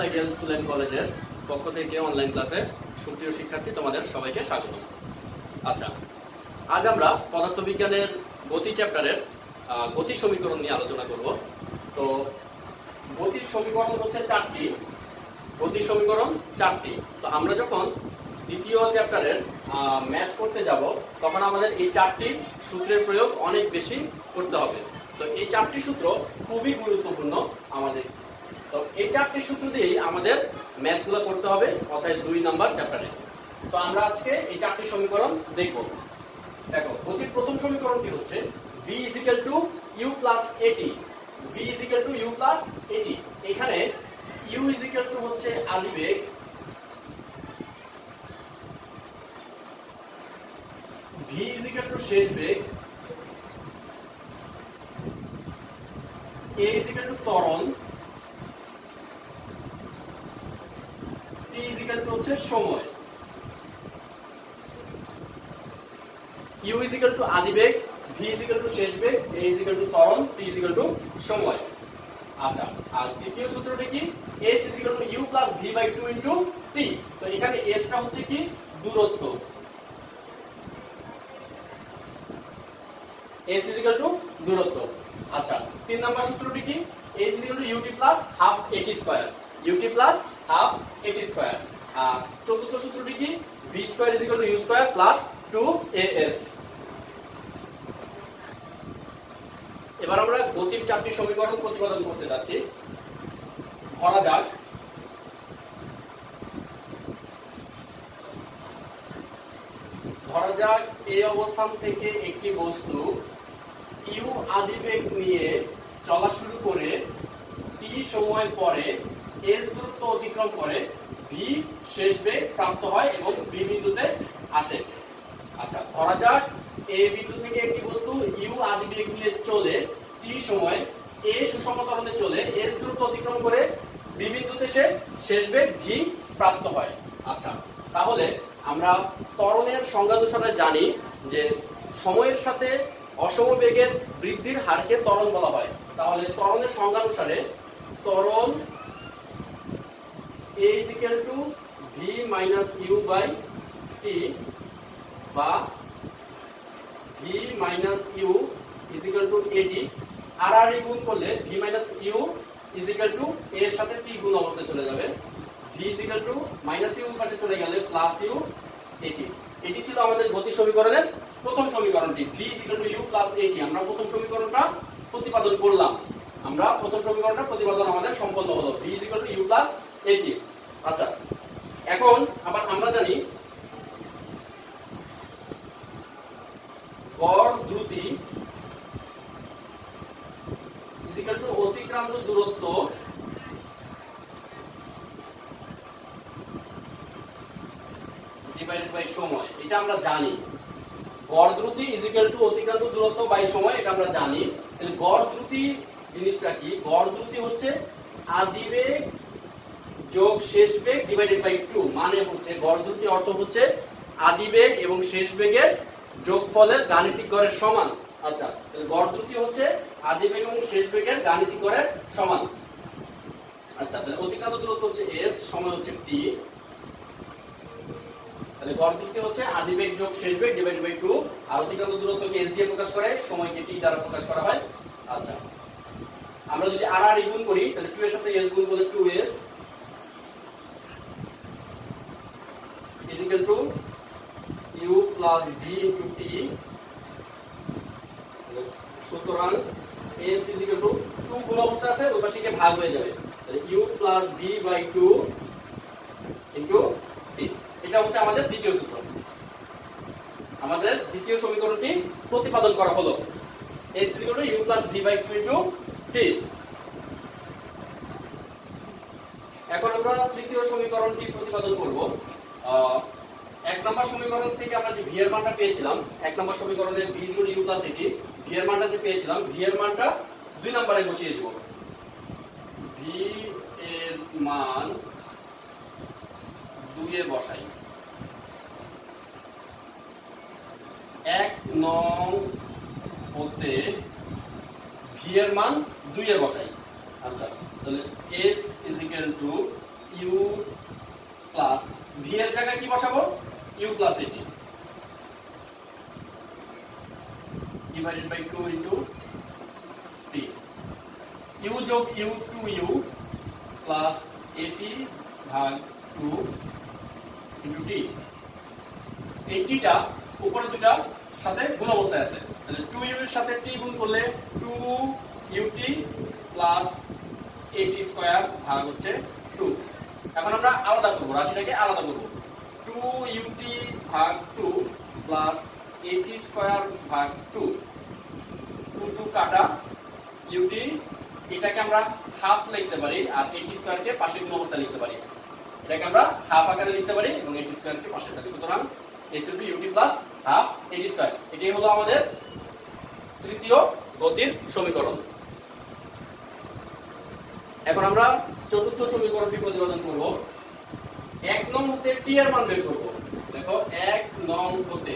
Ideal school and কলেজের পক্ষ থেকে অনলাইন ক্লাসে সুপ্রিয় শিক্ষার্থী তোমাদের সবাইকে স্বাগত। আচ্ছা, আজ আমরা পদার্থবিজ্ঞানের গতি চ্যাপ্টারের গতি সমীকরণ নিয়ে আলোচনা করব। তো গতির সমীকরণ হচ্ছে চারটি, গতির সমীকরণ চারটি। তো আমরা যখন দ্বিতীয় চ্যাপ্টারের ম্যাথ করতে যাব তখন আমাদের এই চারটি সূত্রের প্রয়োগ অনেক বেশি করতে হবে। তো এই চারটি সূত্র খুবই গুরুত্বপূর্ণ আমাদের। তো এই চারটি সূত্র দিয়েই আমাদের ম্যাথগুলো করতে হবে অর্থাৎ 2 নাম্বার চ্যাপ্টারে। তো আমরা আজকে এই চারটি সমীকরণ দেখব। দেখো, গতির প্রথম সমীকরণটি হচ্ছে v u + at। v u + at। এখানে u হচ্ছে আদিবেগ, v শেষ বেগ, a ত্বরণ, t হচ্ছে সময়। u আদিবেগ, v শেষ বেগ, a ত্বরণ, t সময়। আচ্ছা, আর দ্বিতীয় সূত্রটি কি? s u + v/2 * t। তো এখানে s টা হচ্ছে কি? দূরত্ব। s দূরত্ব। আচ্ছা, 3 নাম্বার সূত্রটি কি? s ut + half at²। ut + half at²। আর চতুর্থ সূত্রটি কি? v² u² + 2as। এবার আমরা গতির চারটি সমীকরণ প্রতিপাদন করতে যাচ্ছি। ধরা যাক এই অবস্থান থেকে একটি বস্তু u আদিবেগ নিয়ে চলা শুরু করে t সময় পরে s দূরত্ব অতিক্রম করে v শেষ বেগ প্রাপ্ত হয় এবং b বিন্দুতে আসে। আচ্ছা, ধরা যাক a বিন্দু থেকে একটি বস্তু u আদিবেগ নিয়ে চলে t সময় a সুষম ত্বরণে চলে s দূরত্ব অতিক্রম করে b বিন্দুতে সে শেষ বেগ v প্রাপ্ত হয়। আচ্ছা, তাহলে আমরা ত্বরণের সংজ্ঞানুসারে জানি যে সময়ের সাথে অসম বেগের বৃদ্ধির হারকে ত্বরণ বলা হয়। তাহলে ত্বরণের সংজ্ঞানুসারে ত্বরণ a v - u/t বা v - u at। আর গুণ করলে v - u এর সাথে t গুণ অবস্থায় চলে যাবে। v - u পাশে চলে গেলে +u at। এটি ছিল আমাদের গতি সমীকরণের প্রথম সমীকরণটি, v u + at। আমরা প্রথম সমীকরণটা প্রতিপাদন করলাম। প্রতিপাদন আমাদের সম্পন্ন হলো, v u + at। আচ্ছা, এখন আবার আমরা জানি গড় দ্রুতি অতিক্রান্ত দূরত্ব ডিভাইডেড বাই সময়। এটা আমরা জানি। গড় দ্রুতি অতিক্রান্ত দূরত্ব বাই সময়, এটা আমরা জানি। তাহলে গড় দ্রুতি জিনিসটা কি? গড় দ্রুতি হচ্ছে আদিবেগ যোগ শেষ বেগ ডিভাইডেড বাই 2। মানে হচ্ছে গড় দ্রুতি অর্থ হচ্ছে আদিবেগ এবং শেষ বেগের যোগফলের গাণিতিক গড়ের সমান। আচ্ছা, তাহলে গড় দ্রুতি হচ্ছে আদিবেগ এবং শেষ বেগের গাণিতিক গড়ের সমান। আচ্ছা, তাহলে অতিক্রান্ত দূরত্ব হচ্ছে s, সময় হচ্ছে t। তাহলে গড় দ্রুতি হচ্ছে আদিবেগ যোগ শেষ বেগ ডিভাইডেড বাই 2। আর অতিক্রান্ত দূরত্বকে s দিয়ে প্রকাশ করে, সময়কে t দ্বারা প্রকাশ করা হয়। আচ্ছা, আমরা যদি আর গুণ করি তাহলে 2 এর সাথে s গুণ করলে 2s u + v * t। সুতরাং s 2 গুণ অবস্থা আছে, ওই পাশে গিয়ে ভাগ হয়ে যাবে। তাহলে u + v/2 t। এটা হচ্ছে আমাদের দ্বিতীয় সূত্র। আমাদের দ্বিতীয় সমীকরণটি প্রতিপাদন করা হলো, s u + v/2 t। এখন আমরা তৃতীয় সমীকরণটি প্রতিপাদন করব। 1 নম্বর সমীকরণ থেকে আমরা যে v এর মানটা পেয়েছিলাম, 1 নম্বর সমীকরণে v u + at, v এর মানটা যে পেয়েছিলাম, v এর মানটা 2 নম্বরে বসিয়ে দিব। v এর মান 2 এ বসাই। 1 নং হতে v এর মান 2 এ বসাই। আচ্ছা, তাহলে s = divided by 2 into t. U যোগ ইউ 2u প্লাস এটি ভাগ 2 ইনটু টি। এই টিটা উপরে দুটা সাথে গুণ অবস্থায় আছে, তাহলে 2u এর সাথে t গুণ করলে 2ut প্লাস at স্কয়ার ভাগ হচ্ছে 2। এখন আমরা আলাদা করব, রাশিটাকে আলাদা করব। 2ut ভাগ 2 প্লাস at স্কয়ার ভাগ 2, 2 কাটা ut, এটাকে আমরা হাফ লিখতে পারি আর at স্কয়ার কে পাশে গুণ অবস্থায় লিখতে পারি। এটাকে আমরা হাফ আকারে লিখতে পারি এবং at স্কয়ার কে পাশে থাকে। সুতরাং ut plus half at square, এটাই হলো আমাদের তৃতীয় গতির সমীকরণ। এখন আমরা চতুর্থ সমীকরণটি প্রতিপাদন করব। 1 নং হতে t এর মান বের করব। দেখো 1 নং হতে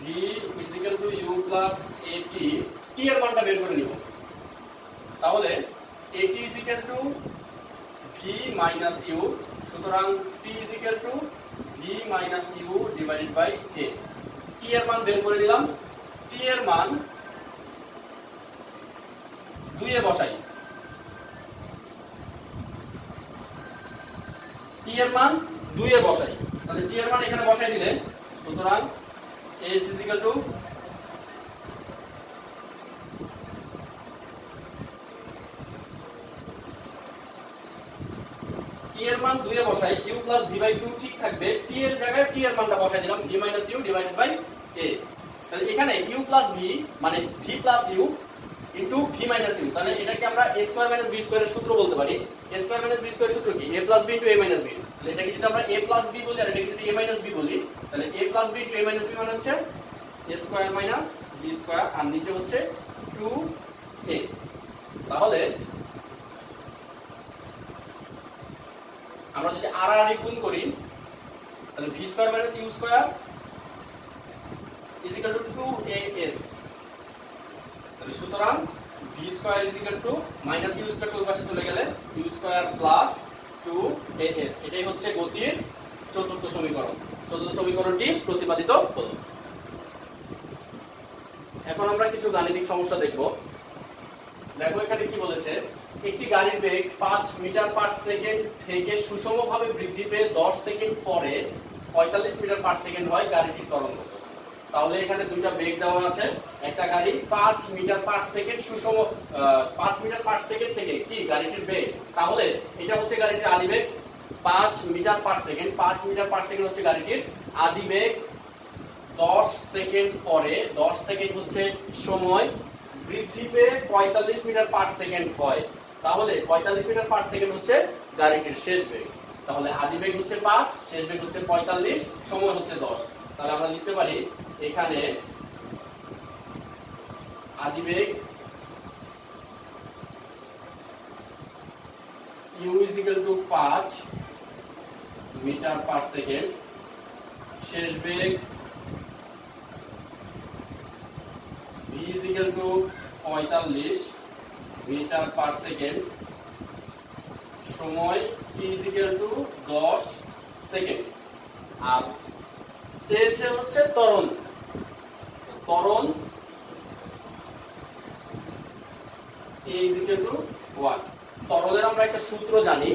v u plus at, t এর মানটা বের করে নিব। তাহলে at v মাইনাস u, সুতরাং t v minus u divided by a। t এর মান বের করে দিলাম। t এর মান 2 এ বসাই। t এর মান 2 এ বসাই, তাহলে t এর মান এখানে বসাই দিলে, সুতরাং a is equal to t এর মান 2 এ বসাই, u প্লাস v বাই 2 ঠিক থাকবে, t এর জায়গায় t এর মানটা বসাই দিলাম, v minus u divided by a। তাহলে এখানে u প্লাস v মানে v plus u into v minus u, তাহলে এটাকে আমরা a স্কয়ার মাইনাস b স্কয়ারের সূত্র বলতে পারি। a স্কয়ার মাইনাস b স্কয়ারের সূত্র কি? a plus b into a minus b। তাহলে এটাকে যদি আমরা a প্লাস b বলি আর এটাকে যদি a মাইনাস b বলি, তাহলে a plus b into a minus b মানে হচ্ছে a square minus b square, আর নিচে হচ্ছে 2a। তাহলে আমরা যদি আর আর গুণ করি, তাহলে v square minus u square is equal to 2as। তাহলে সুতরাং v square is equal to minus u square ওই পাশে চলে গেলে u স্কয়ার প্লাস 2as। এটাই হচ্ছে গতির চতুর্থ সমীকরণ। চতুর্থ সমীকরণটি প্রতিপাদিত হলো। এখন আমরা কিছু গাণিতিক সমস্যা দেখব। দেখো এখানে কি বলেছে, একটি গাড়ির বেগ 5 মিটার পার সেকেন্ড থেকে সুষমভাবে বৃদ্ধি পেয়ে 10 সেকেন্ড পরে 45 মিটার পার সেকেন্ড হয় গাড়িটির ত্বরণ কত। তাহলে এখানে দুইটা বেগ দেওয়া আছে। একটা গাড়ি 5 মিটার পার সেকেন্ড সুষম 5 মিটার পার সেকেন্ড থেকে কি গাড়িটির বেগ, তাহলে এটা হচ্ছে গাড়িটির আদি বেগ 5 metre per second. 5 metre per second হচ্ছে গাড়িটির আদি বেগ। 10 সেকেন্ড পরে, 10 সেকেন্ড হচ্ছে সময়, বৃদ্ধি পেয়ে 45 মিটার পার সেকেন্ড হয়। তাহলে 45 মিটার পার সেকেন্ড হচ্ছে গাড়িটির শেষ বেগ। তাহলে আদি বেগ হচ্ছে 5, শেষ বেগ হচ্ছে 45, সময় হচ্ছে 10। তাহলে আমরা লিখতে পারি এখানে আদি বেগ u is equal to 5 metre per second, শেষ বেগ v is equal to 45 metre per second, সময় t is equal to 10 second. আর চেয়েছে হচ্ছে ত্বরণ। ত্বরণ a is equal to what? ত্বরণের আমরা একটা সূত্র জানি।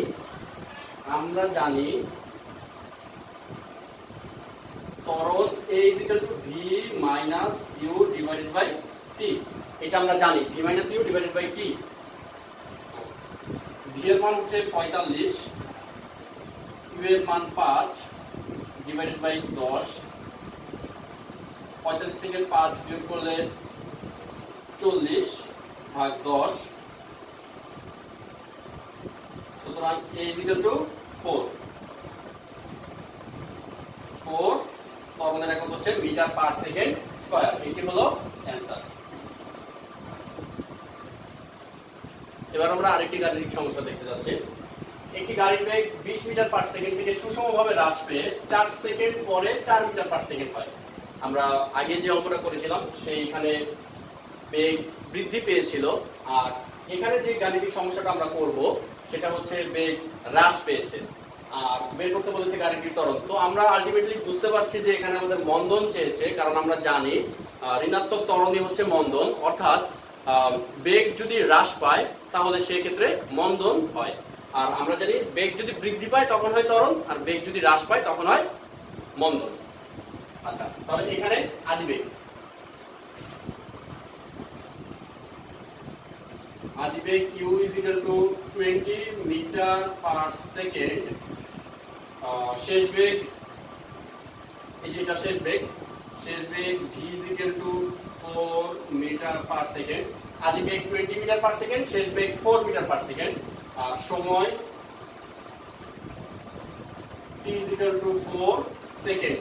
আমরা জানি ত্বরণ a is equal to v minus u divided by t। এটা আমরা জানি v minus u divided by t। v এর মান হচ্ছে 45, u এর মান 5 divided by 10। 45 থেকে 5 বিয়োগ করলে 40 ভাগ 10। সুতরাং a is equal to 4। 4 ত্বরণের একক হচ্ছে মিটার পার সেকেন্ড স্কয়ার। এটি হলো অ্যানসার। এবার আমরা আরেকটি গাণিতিক সমস্যা দেখতে যাচ্ছি। একটি গাড়ির বেগ 20 মিটার পার সেকেন্ড থেকে সুষমভাবে হ্রাস পেয়ে 4 সেকেন্ড পরে 4 মিটার পার সেকেন্ড হয়। আমরা আগে যে অঙ্কটা করেছিলাম সেইখানে বেগ বৃদ্ধি পেয়েছিল, আর এখানে যে গাণিতিক সমস্যাটা আমরা করব সেটা হচ্ছে বেগ হ্রাস পেয়েছে। আর বের করতে বলেছে গাড়িটির ত্বরণ। তো আমরা আলটিমেটলি বুঝতে পারছি যে এখানে আমাদের মন্দন চেয়েছে, কারণ আমরা জানি ঋণাত্মক ত্বরণই হচ্ছে মন্দন, অর্থাৎ বেগ যদি হ্রাস পায় তাহলে সেক্ষেত্রে মন্দন হয়। আর আমরা জানি বেগ যদি বৃদ্ধি পায় তখন হয় ত্বরণ, আর বেগ যদি হ্রাস পায় তখন হয় মন্দন। আচ্ছা, তাহলে এখানে আদিবেগ u is equal to 20 metre per second. শেষ বেগ, এই যে এটা শেষ বেগ v is equal to 4 metre per second. আদিবেগ 20 মিটার পার সেকেন্ড, শেষ বেগ 4 মিটার পার সেকেন্ড। আর সময় t is equal to 4 second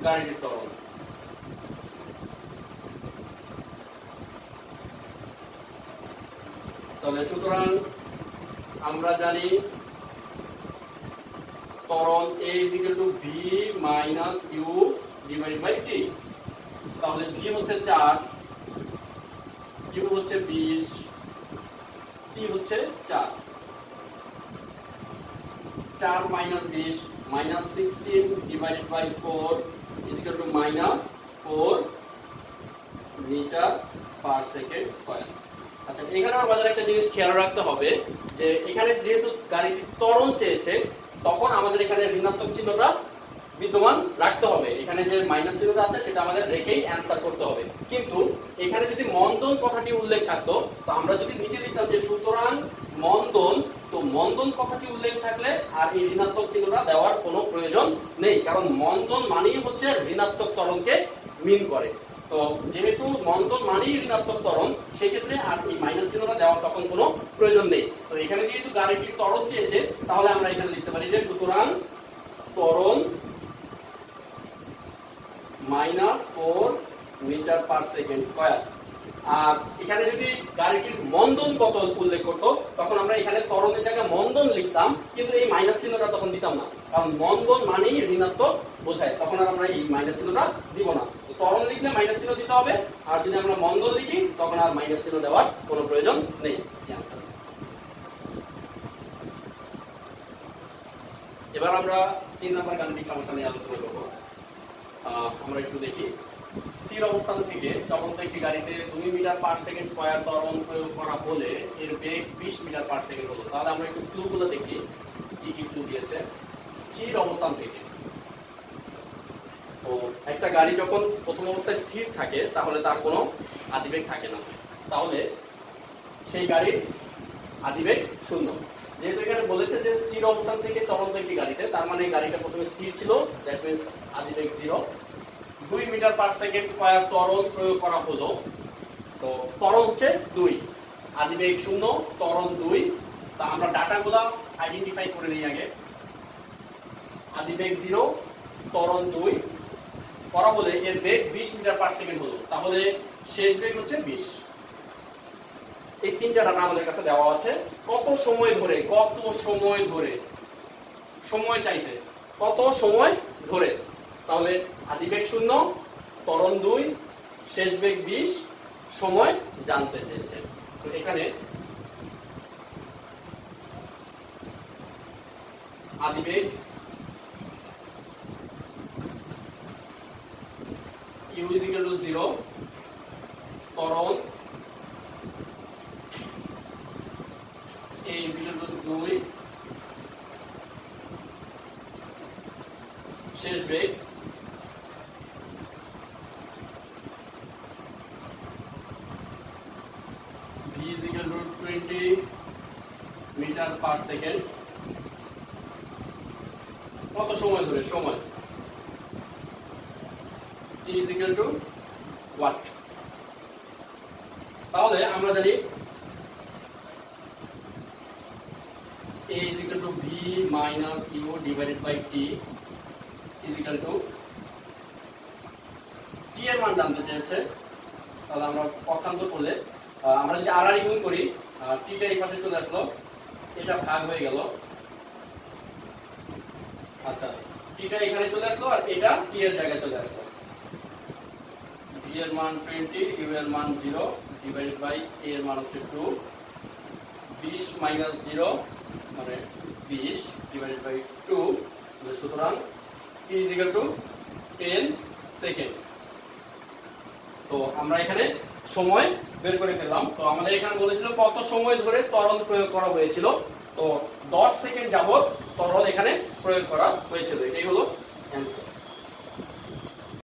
গাড়িটির ত্বরণ। তাহলে সুতরাং আমরা জানি ত্বরণ a is equal to v minus u divided by t। তাহলে v হচ্ছে 4, u হচ্ছে 20, t হচ্ছে 4। 4 minus 20 minus 16 divided by 4 is equal to minus 4 metre per second square. আচ্ছা, এখানে আমাদের একটা জিনিস খেয়াল রাখতে হবে যে এখানে যেহেতু গাড়িটির ত্বরণ চেয়েছে তখন আমাদের এখানে ঋণাত্মক চিহ্নটা বিদ্যমান রাখতে হবে। এখানে যে মাইনাস চিহ্নটা আছে সেটা আমাদের রেখেই অ্যান্সার করতে হবে। কিন্তু এখানে যদি মন্দন কথাটি উল্লেখ থাকতো তো আমরা যদি নিচে লিখতাম যে সুতরাং মন্দন, তো মন্দন কথাটি উল্লেখ থাকলে আর এই ঋণাত্মক চিহ্নটা দেওয়ার কোনো প্রয়োজন নেই, কারণ মন্দন মানেই হচ্ছে ঋণাত্মক ত্বরণকে মিন করে। তো যেহেতু মন্দন মানেই ঋণাত্মক ত্বরণ, সেক্ষেত্রে আর এই মাইনাস চিহ্নটা দেওয়ার তখন কোনো প্রয়োজন নেই। তো এখানে যেহেতু গাড়িটির ত্বরণ চেয়েছে তাহলে আমরা এখানে লিখতে পারি যে সুতরাং ত্বরণ minus 4 metre per second square. আর এখানে যদি গাড়িটির মন্দন কত উল্লেখ করতো তখন আমরা এখানে ত্বরণের জায়গায় মন্দন লিখতাম, কিন্তু এই মাইনাস চিহ্নটা তখন দিতাম না, কারণ মন্দন মানেই ঋণাত্মক বোঝায়, তখন আর আমরা এই মাইনাস চিহ্নটা দিব না। ত্বরণ লিখলে মাইনাস চিহ্ন দিতে হবে, আর যদি আমরা মন্দন লিখি তখন আর মাইনাস চিহ্ন দেওয়ার কোনো প্রয়োজন নেই। এবার আমরা 3 নম্বর গাণিতিক সমস্যা নিয়ে আলোচনা করব। আমরা একটু দেখি। স্থির অবস্থান থেকে চলন্ত একটি গাড়িতে 2 মিটার পার সেকেন্ড স্কয়ার ত্বরণ প্রয়োগ করা হলে এর বেগ 20 মিটার পার সেকেন্ড হলো। তাহলে আমরা একটু ক্লুগুলো দেখি, কি কি ক্লু দিয়েছে। স্থির অবস্থান থেকে, তো একটা গাড়ি যখন প্রথম অবস্থায় স্থির থাকে তাহলে তার কোনো আদিবেগ থাকে না, তাহলে সেই গাড়ির আদিবেগ শূন্য। যেহেতু এখানে বলেছে যে স্থির অবস্থান থেকে চলন্ত একটি গাড়িতে, তার মানে গাড়িটা প্রথমে স্থির ছিল, দ্যাট মিন্স আদিবেগ 0। 2 মিটার পার সেকেন্ড স্কয়ার ত্বরণ প্রয়োগ করা হলো, তো ত্বরণ হচ্ছে 2, আদিবেগ 0, ত্বরণ 2। তা আমরা ডাটাগুলো আইডেন্টিফাই করে নিই আগে। আদিবেগ 0, ত্বরণ 2 করা হলে এর বেগ 20 মিটার পার সেকেন্ড হলো, তাহলে শেষ বেগ হচ্ছে 20। এই তিনটা ডাটা আমাদের কাছে দেওয়া আছে। কত সময় ধরে সময় চাইছে, কত সময় ধরে, তাহলে আদিবেগ 0, ত্বরণ 2, শেষ বেগ 20, সময় জানতে চেয়েছে। তো এখানে আদিবেগ u is equal to 0, ত্বরণ a is equal to 2, শেষ বেগ v is equal to 20 metre per second. কত সময় ধরে, সময় t is equal to what? তাহলে আমরা জানি a is equal to v minus u divided by t is equal to t এর মান জানতে চেয়েছে। তাহলে আমরা পক্ষান্তর করলে আমরা যদি আর গুণ করি, t টা এই পাশে চলে আসলো, এটা ভাগ হয়ে গেল। আচ্ছা, t টা এখানে চলে আসলো আর এটা t এর জায়গায় চলে আসলো। v এর মান 20, u এর মান 0 ডিভাইডেড বাই a এর মান হচ্ছে 2, 20 - 0 মানে 20 ডিভাইডেড বাই 2, সুতরাং t = 10 সেকেন্ড। তো আমরা এখানে সময় বের করে ফেললাম। তো আমাদের এখানে বলেছিল কত সময় ধরে ত্বরণ প্রয়োগ করা হয়েছিল। তো 10 সেকেন্ড যাবত ত্বরণ এখানে প্রয়োগ করা হয়েছিল, এটাই হলো অ্যানসার।